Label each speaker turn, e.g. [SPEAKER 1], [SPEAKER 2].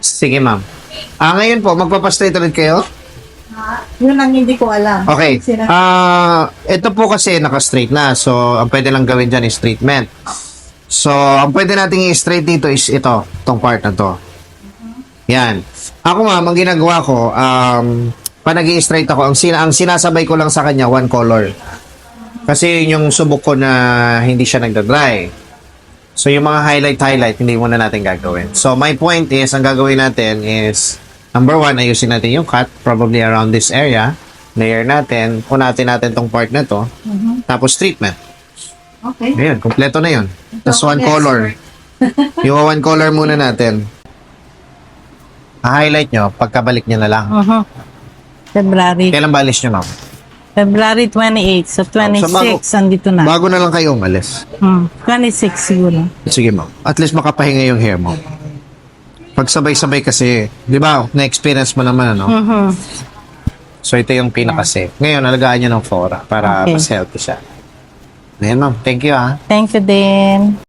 [SPEAKER 1] Sige, ma'am. Ngayon po, magpapastraight ulit kayo?
[SPEAKER 2] Yun ang hindi ko alam.
[SPEAKER 1] Okay.
[SPEAKER 2] Sina-
[SPEAKER 1] Ito po kasi naka-straight na. So, ang pwede lang gawin dyan is treatment. So, ang pwede nating i-straight dito is ito. Itong part na to. Yan. Ako ma'am, ang ginagawa ko, pa nag-i-straight ako, ang sinasabay ko lang sa kanya, one color. Kasi yun yung subok ko na hindi siya nagda-dry. So, yung mga highlight, hindi muna natin gagawin. So, my point is, ang gagawin natin is, number one, ayusin natin yung cut, probably around this area. Layer natin, punatin natin tong part na to. Tapos, treatment.
[SPEAKER 2] Okay.
[SPEAKER 1] Ayun, kompleto na yun. Tapos, one
[SPEAKER 2] Yes.
[SPEAKER 1] color. Yung one color muna natin. Highlight nyo, pagkabalik nyo na lang.
[SPEAKER 2] February.
[SPEAKER 1] Kailan ba alis nyo, ma'am?
[SPEAKER 2] February 28. So, 26, andito na.
[SPEAKER 1] Bago na lang kayo umalis.
[SPEAKER 2] 26 siguro.
[SPEAKER 1] Sige, ma'am. At least makapahinga yung hair mo. Pag sabay-sabay kasi, di ba, na-experience mo naman, ano? So, ito yung pinaka-safe. Ngayon, alagaan nyo ng Fora para
[SPEAKER 2] Okay.
[SPEAKER 1] mas healthy siya. Ayan, ma'am. Thank you, ha.
[SPEAKER 2] Thank you din.